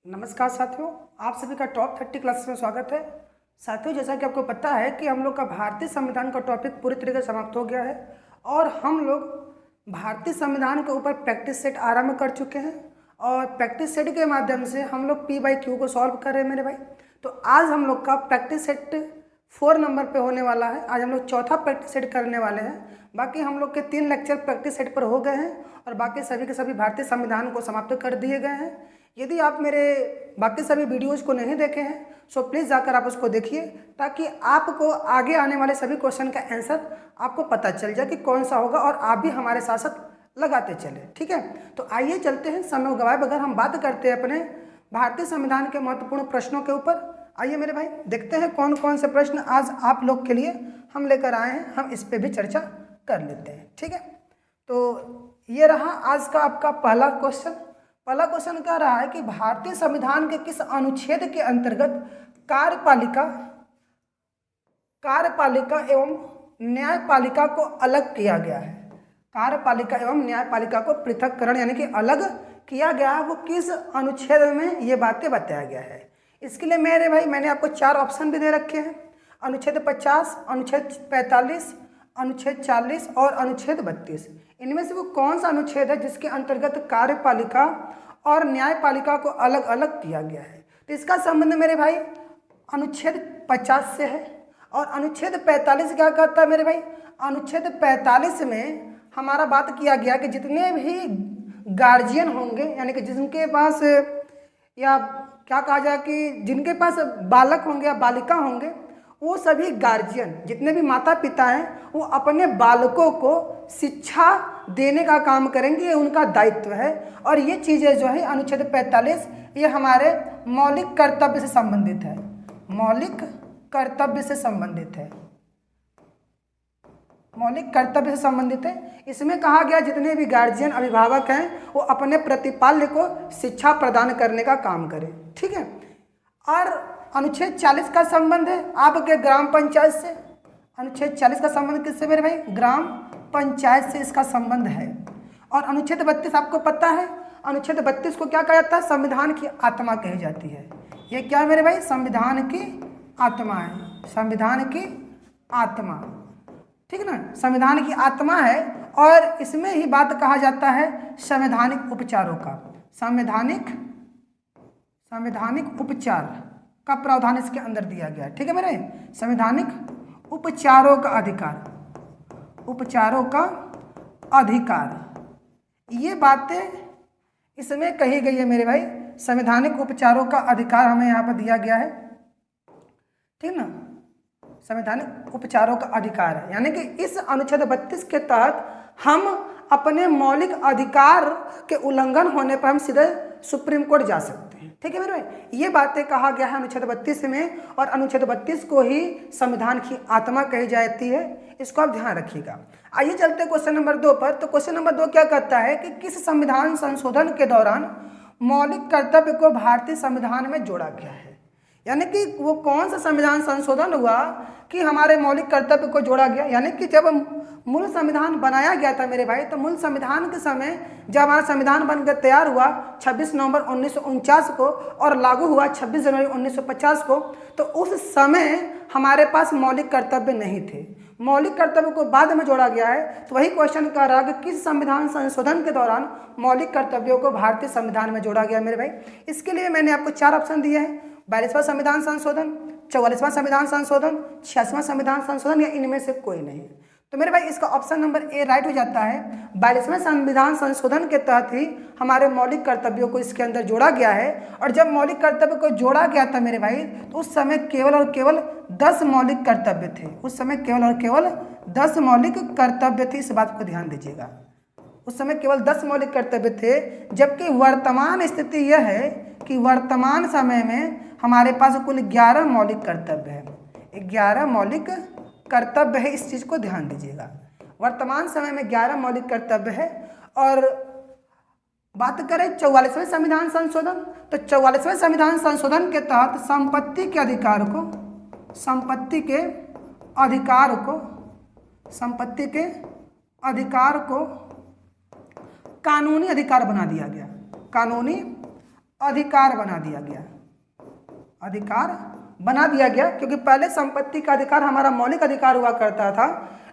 नमस्कार साथियों, आप सभी का टॉप 30 क्लासेस में स्वागत है। साथियों, जैसा कि आपको पता है कि हम लोग का भारतीय संविधान का टॉपिक पूरी तरीके से समाप्त हो गया है और हम लोग भारतीय संविधान के ऊपर प्रैक्टिस सेट आरंभ कर चुके हैं और प्रैक्टिस सेट के माध्यम से हम लोग P/Q को सॉल्व कर रहे हैं मेरे भाई। तो आज हम लोग का प्रैक्टिस सेट 4 नंबर पे होने वाला है। आज हम लोग चौथा प्रैक्टिस सेट करने वाले हैं। बाकी हम लोग के 3 लेक्चर प्रैक्टिस सेट पर हो गए हैं और बाकी सभी के सभी भारतीय संविधान को समाप्त कर दिए गए हैं। यदि आप मेरे बाकी सभी वीडियोज़ को नहीं देखे हैं सो प्लीज़ जाकर आप उसको देखिए, ताकि आपको आगे आने वाले सभी क्वेश्चन का आंसर आपको पता चल जाए कि कौन सा होगा और आप भी हमारे साथ साथ लगाते चले। ठीक है, तो आइए चलते हैं समय गवाए बगैर हम बात करते हैं अपने भारतीय संविधान के महत्वपूर्ण प्रश्नों के ऊपर। आइए मेरे भाई, देखते हैं कौन कौन से प्रश्न आज आप लोग के लिए हम लेकर आए हैं। हम इस पर भी चर्चा कर लेते हैं। ठीक है, तो ये रहा आज का आपका पहला क्वेश्चन। पहला क्वेश्चन कह रहा है कि भारतीय संविधान के किस अनुच्छेद के अंतर्गत कार्यपालिका एवं न्यायपालिका को अलग किया गया है। कार्यपालिका एवं न्यायपालिका को पृथककरण यानी कि अलग किया गया है, वो किस अनुच्छेद में ये बातें बताया गया है। इसके लिए मेरे भाई मैंने आपको 4 ऑप्शन भी दे रखे हैं। अनुच्छेद 50, अनुच्छेद 45, अनुच्छेद 40 और अनुच्छेद 32। इनमें से वो कौन सा अनुच्छेद है जिसके अंतर्गत कार्यपालिका और न्यायपालिका को अलग अलग किया गया है। तो इसका संबंध मेरे भाई अनुच्छेद 50 से है। और अनुच्छेद 45 क्या कहता है मेरे भाई? अनुच्छेद 45 में हमारा बात किया गया कि जितने भी गार्जियन होंगे, यानी कि जिनके पास या क्या कहा जाए कि जिनके पास बालक होंगे या बालिका होंगे, वो सभी गार्जियन जितने भी माता पिता हैं वो अपने बालकों को शिक्षा देने का काम करेंगे, ये उनका दायित्व है। और ये चीज़ें जो है अनुच्छेद 45 ये हमारे मौलिक कर्तव्य से संबंधित है। मौलिक कर्तव्य से संबंधित है। मौलिक कर्तव्य से संबंधित है। इसमें कहा गया जितने भी गार्जियन अभिभावक हैं वो अपने प्रतिपाल्य को शिक्षा प्रदान करने का काम करें। ठीक है, और अनुच्छेद 40 का संबंध है आपके ग्राम पंचायत से। अनुच्छेद 40 का संबंध किससे मेरे भाई? ग्राम पंचायत से इसका संबंध है। और अनुच्छेद 32 आपको पता है, अनुच्छेद 32 को क्या कहा जाता है? संविधान की आत्मा कही जाती है। ये क्या मेरे भाई? संविधान की आत्मा है। संविधान की आत्मा, ठीक है ना, संविधान की आत्मा है। और इसमें ही बात कहा जाता है संवैधानिक उपचारों का। संवैधानिक उपचार का प्रावधान इसके अंदर दिया गया है। ठीक है मेरे, संवैधानिक उपचारों का अधिकार, उपचारों का अधिकार, ये बातें इसमें कही गई है मेरे भाई। संवैधानिक उपचारों का अधिकार हमें यहाँ पर दिया गया है। ठीक ना, संवैधानिक उपचारों का अधिकार है, यानी कि इस अनुच्छेद 32 के तहत हम अपने मौलिक अधिकार के उल्लंघन होने पर हम सीधे सुप्रीम कोर्ट जा सकते हैं। ठीक है मेरे भाई, ये बातें कहा गया है अनुच्छेद 32 में। और अनुच्छेद 32 को ही संविधान की आत्मा कही जाती है, इसको आप ध्यान रखिएगा। आइए चलते क्वेश्चन नंबर 2 पर। तो क्वेश्चन नंबर 2 क्या कहता है कि किस संविधान संशोधन के दौरान मौलिक कर्तव्य को भारतीय संविधान में जोड़ा गया है। यानी कि वो कौन सा संविधान संशोधन हुआ कि हमारे मौलिक कर्तव्य को जोड़ा गया। यानी कि जब मूल संविधान बनाया गया था मेरे भाई, तो मूल संविधान के समय जब हमारा संविधान बनकर तैयार हुआ 26 नवंबर 1949 को और लागू हुआ 26 जनवरी 1950 को, तो उस समय हमारे पास मौलिक कर्तव्य नहीं थे। मौलिक कर्तव्य को बाद में जोड़ा गया है। तो वही क्वेश्चन कर रहा है कि किस संविधान संशोधन के दौरान मौलिक कर्तव्यों को भारतीय संविधान में जोड़ा गया मेरे भाई। इसके लिए मैंने आपको 4 ऑप्शन दिए हैं: 42वां संविधान संशोधन, 44वां संविधान संशोधन, 86वां संविधान संशोधन, या इनमें से कोई नहीं। तो मेरे भाई इसका ऑप्शन नंबर ए राइट हो जाता है। 42वें संविधान संशोधन के तहत ही हमारे मौलिक कर्तव्यों को इसके अंदर जोड़ा गया है। और जब मौलिक कर्तव्य को जोड़ा गया था मेरे भाई, तो उस समय केवल और केवल 10 मौलिक कर्तव्य थे। उस समय केवल और केवल 10 मौलिक कर्तव्य थे। इस बात को ध्यान दीजिएगा, उस समय केवल 10 मौलिक कर्तव्य थे। जबकि वर्तमान स्थिति यह है कि वर्तमान समय में हमारे पास कुल 11 मौलिक कर्तव्य है। 11 मौलिक कर्तव्य है, इस चीज़ को ध्यान दीजिएगा। वर्तमान समय में 11 मौलिक कर्तव्य है। और बात करें 44वें संविधान संशोधन, तो 44वें संविधान संशोधन के तहत संपत्ति के अधिकार को कानूनी अधिकार बना दिया गया। कानूनी अधिकार बना दिया गया, अधिकार बना दिया गया, क्योंकि पहले संपत्ति का अधिकार हमारा मौलिक अधिकार हुआ करता था,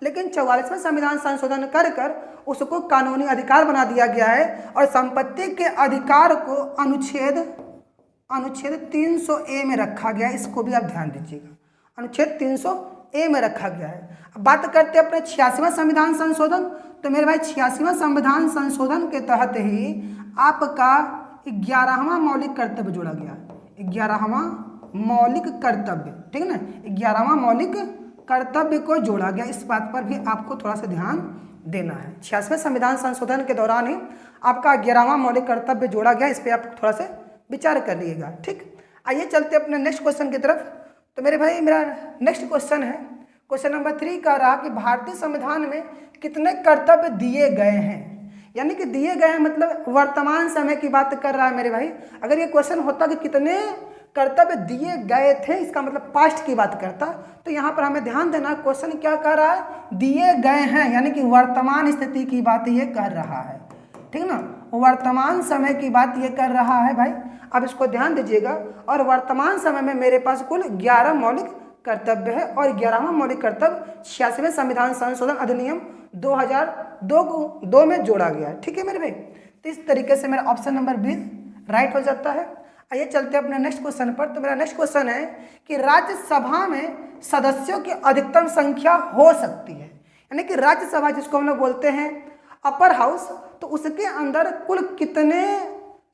लेकिन 44वें संविधान संशोधन कर कर उसको कानूनी अधिकार बना दिया गया है। और संपत्ति के अधिकार को अनुच्छेद 300A में रखा गया है। इसको भी आप ध्यान दीजिएगा, अनुच्छेद 300A में रखा गया है। अब बात करते हैं अपने 86वां संविधान संशोधन। तो मेरे भाई 86वां संविधान संशोधन के तहत ही आपका 11वां मौलिक कर्तव्य जोड़ा गया, 11वां मौलिक कर्तव्य, ठीक है ना, 11वां मौलिक कर्तव्य को जोड़ा गया। इस बात पर भी आपको थोड़ा सा ध्यान देना है। 86वें संविधान संशोधन के दौरान ही आपका 11वां मौलिक कर्तव्य जोड़ा गया। इस पर आप थोड़ा सा विचार कर लीजिएगा, ठीक। आइए चलते अपने नेक्स्ट क्वेश्चन की तरफ। तो मेरे भाई मेरा नेक्स्ट क्वेश्चन है, क्वेश्चन नंबर 3 कह रहा कि भारतीय संविधान में कितने कर्तव्य दिए गए हैं। यानी कि दिए गए हैं मतलब वर्तमान समय की बात कर रहा है मेरे भाई। अगर ये क्वेश्चन होता कि कितने कर्तव्य दिए गए थे, इसका मतलब पास्ट की बात करता, तो यहाँ पर हमें ध्यान देना क्वेश्चन क्या कर रहा है, दिए गए हैं, यानी कि वर्तमान स्थिति की बात ये कर रहा है, ठीक ना, वर्तमान समय की बात ये कर रहा है भाई। अब इसको ध्यान दीजिएगा। और वर्तमान समय में मेरे पास कुल 11 मौलिक कर्तव्य है और 11वां मौलिक कर्तव्य 86वें संविधान संशोधन अधिनियम 2002 में जोड़ा गया है, ठीक है मेरे भाई। तो इस तरीके से मेरा ऑप्शन नंबर बी राइट हो जाता है। आइए चलते हैं अपने नेक्स्ट क्वेश्चन पर। तो मेरा नेक्स्ट क्वेश्चन है कि राज्यसभा में सदस्यों की अधिकतम संख्या हो सकती है, यानी कि राज्यसभा जिसको हम लोग बोलते हैं अपर हाउस, तो उसके अंदर कुल कितने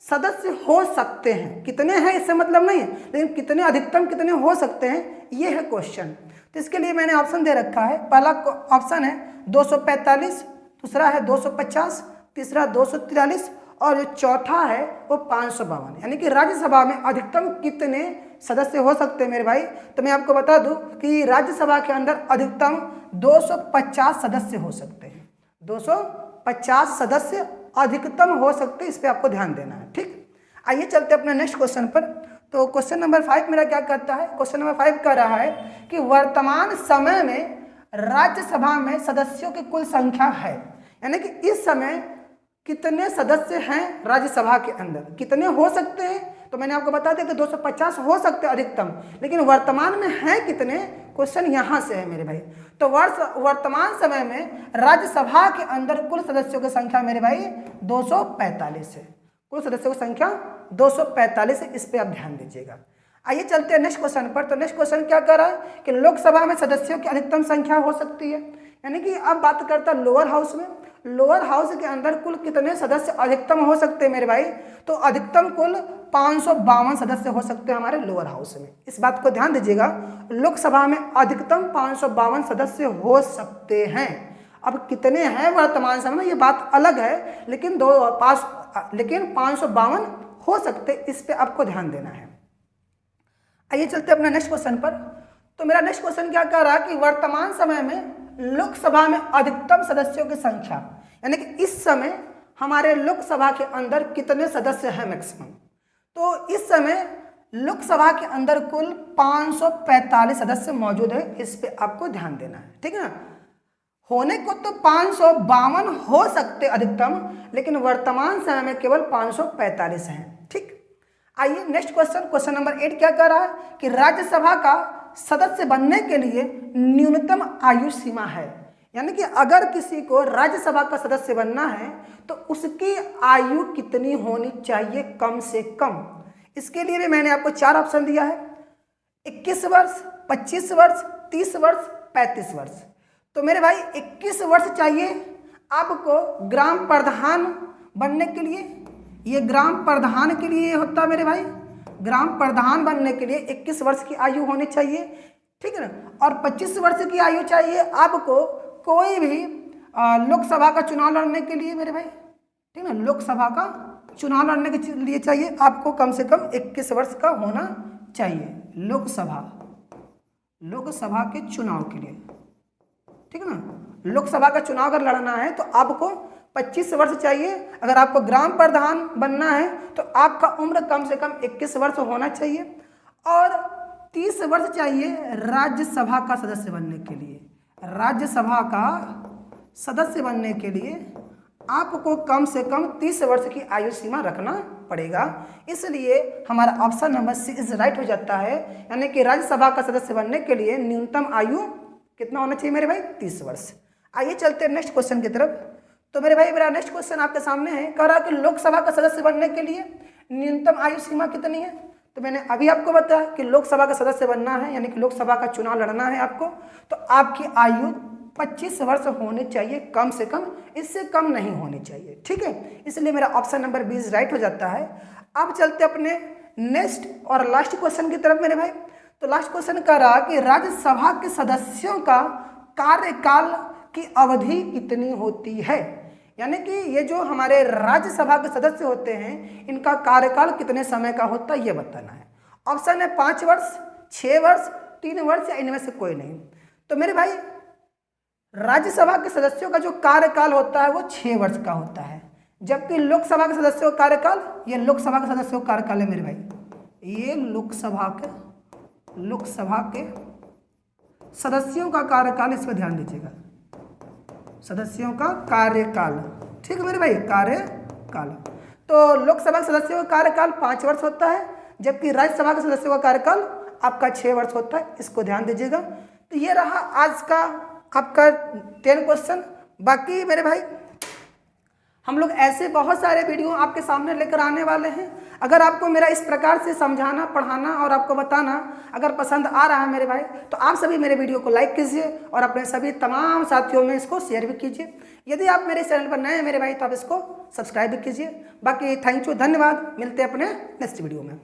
सदस्य हो सकते हैं। कितने हैं इससे मतलब नहीं है, लेकिन कितने अधिकतम कितने हो सकते हैं ये है क्वेश्चन। तो इसके लिए मैंने ऑप्शन दे रखा है। पहला ऑप्शन है 245, दूसरा है 250, तीसरा 243 और जो चौथा है वो 552। यानी कि राज्यसभा में अधिकतम कितने सदस्य हो सकते हैं मेरे भाई। तो मैं आपको बता दूं कि राज्यसभा के अंदर अधिकतम 250 सदस्य हो सकते हैं, 250 सदस्य अधिकतम हो सकते हैं। इस पे आपको ध्यान देना है, ठीक। आइए चलते अपने नेक्स्ट क्वेश्चन पर। तो क्वेश्चन नंबर 5 मेरा क्या करता है, क्वेश्चन नंबर 5 कह रहा है कि वर्तमान समय में राज्यसभा में सदस्यों की कुल संख्या है, यानी कि इस समय कितने सदस्य हैं राज्यसभा के अंदर, कितने हो सकते हैं। तो मैंने आपको बता दिया कि 250 हो सकते हैं अधिकतम, लेकिन वर्तमान में है कितने, क्वेश्चन यहाँ से है मेरे भाई। तो वर्तमान समय में राज्यसभा के अंदर कुल सदस्यों की संख्या मेरे भाई 245 है, कुल सदस्यों की संख्या 245 है। इस पर आप ध्यान दीजिएगा। आइए चलते हैं नेक्स्ट क्वेश्चन पर। तो नेक्स्ट क्वेश्चन क्या कर रहा है कि लोकसभा में सदस्यों की अधिकतम संख्या हो सकती है, यानी कि अब बात करता है लोअर हाउस में, लोअर हाउस के अंदर कुल कितने सदस्य अधिकतम हो सकते हैं मेरे भाई। तो अधिकतम कुल 552 सदस्य हो सकते हैं हमारे लोअर हाउस में। इस बात को ध्यान दीजिएगा, लोकसभा में अधिकतम 552 सदस्य हो सकते हैं। अब कितने हैं वर्तमान समय में ये बात अलग है, लेकिन 552 हो सकते, इस पे आपको ध्यान देना है। आइए चलते अपने नेक्स्ट क्वेश्चन पर। तो मेरा नेक्स्ट क्वेश्चन क्या कह रहा है कि वर्तमान समय में लोकसभा में अधिकतम सदस्यों की संख्या, यानी कि इस समय हमारे लोकसभा के अंदर कितने सदस्य हैं मैक्सिमम। तो इस समय लोकसभा के अंदर कुल 545 सदस्य मौजूद है। इस पे आपको ध्यान देना है, ठीक है ना। होने को तो 552 हो सकते अधिकतम, लेकिन वर्तमान समय में केवल 545 हैं, ठीक। आइए नेक्स्ट क्वेश्चन, क्वेश्चन नंबर 8 क्या कह रहा है कि राज्यसभा का सदस्य बनने के लिए न्यूनतम आयु सीमा है, यानी कि अगर किसी को राज्यसभा का सदस्य बनना है तो उसकी आयु कितनी होनी चाहिए कम से कम। इसके लिए भी मैंने आपको 4 ऑप्शन दिया है, 21 वर्ष, 25 वर्ष, 30 वर्ष, 35 वर्ष। तो मेरे भाई 21 वर्ष चाहिए आपको ग्राम प्रधान बनने के लिए, ये ग्राम प्रधान के लिए होता मेरे भाई, ग्राम प्रधान बनने के लिए 21 वर्ष की आयु होनी चाहिए, ठीक है ना। और 25 वर्ष की आयु चाहिए आपको कोई भी लोकसभा का चुनाव लड़ने के लिए मेरे भाई, ठीक है ना। लोकसभा का चुनाव लड़ने के लिए चाहिए आपको कम से कम 21 वर्ष का होना चाहिए लोकसभा के चुनाव के लिए, ठीक है ना। लोकसभा का चुनाव अगर लड़ना है तो आपको 25 वर्ष चाहिए। अगर आपको ग्राम प्रधान बनना है तो आपका उम्र कम से कम 21 वर्ष होना चाहिए। और 30 वर्ष चाहिए राज्यसभा का सदस्य बनने के लिए, राज्यसभा का सदस्य बनने के लिए आपको कम से कम 30 वर्ष की आयु सीमा रखना पड़ेगा। इसलिए हमारा option number C is right हो जाता है, यानी कि राज्यसभा का सदस्य बनने के लिए न्यूनतम आयु कितना होना चाहिए मेरे भाई? 30 वर्ष। आइए चलते हैं नेक्स्ट क्वेश्चन की तरफ। तो मेरे भाई मेरा नेक्स्ट क्वेश्चन आपके सामने है, कह रहा कि लोकसभा का सदस्य बनने के लिए न्यूनतम आयु सीमा कितनी है? तो मैंने अभी आपको बताया कि लोकसभा का सदस्य बनना है, यानी कि लोकसभा का चुनाव लड़ना है आपको, तो आपकी आयु 25 वर्ष होनी चाहिए कम से कम, इससे कम नहीं होनी चाहिए। ठीक है, इसलिए मेरा ऑप्शन नंबर 20 राइट हो जाता है। अब चलते अपने नेक्स्ट और लास्ट क्वेश्चन की तरफ मेरे भाई। तो लास्ट क्वेश्चन कह रहा कि राज्यसभा के सदस्यों का कार्यकाल की अवधि कितनी होती है? यानी कि ये जो हमारे राज्यसभा के सदस्य होते हैं इनका कार्यकाल कितने समय का होता है ये बताना है। ऑप्शन है 5 वर्ष, 6 वर्ष, 3 वर्ष या इनमें से कोई नहीं। तो मेरे भाई राज्यसभा के सदस्यों का जो कार्यकाल होता है वो 6 वर्ष का होता है, जबकि लोकसभा के सदस्यों का कार्यकाल, ये लोकसभा के सदस्यों का कार्यकाल है मेरे भाई, ये लोकसभा के सदस्यों का कार्यकाल, इस पर ध्यान दीजिएगा, सदस्यों का कार्यकाल। ठीक है मेरे भाई, कार्यकाल। तो लोकसभा के सदस्यों का कार्यकाल 5 वर्ष होता है, जबकि राज्यसभा के सदस्यों का कार्यकाल आपका 6 वर्ष होता है, इसको ध्यान दीजिएगा। तो ये रहा आज का आपका 10 क्वेश्चन। बाकी मेरे भाई हम लोग ऐसे बहुत सारे वीडियो आपके सामने लेकर आने वाले हैं। अगर आपको मेरा इस प्रकार से समझाना, पढ़ाना और आपको बताना अगर पसंद आ रहा है मेरे भाई, तो आप सभी मेरे वीडियो को लाइक कीजिए और अपने सभी तमाम साथियों में इसको शेयर भी कीजिए। यदि आप मेरे चैनल पर नए हैं मेरे भाई तो आप इसको सब्सक्राइब भी कीजिए। बाकी थैंक यू, धन्यवाद। मिलते हैं अपने नेक्स्ट वीडियो में।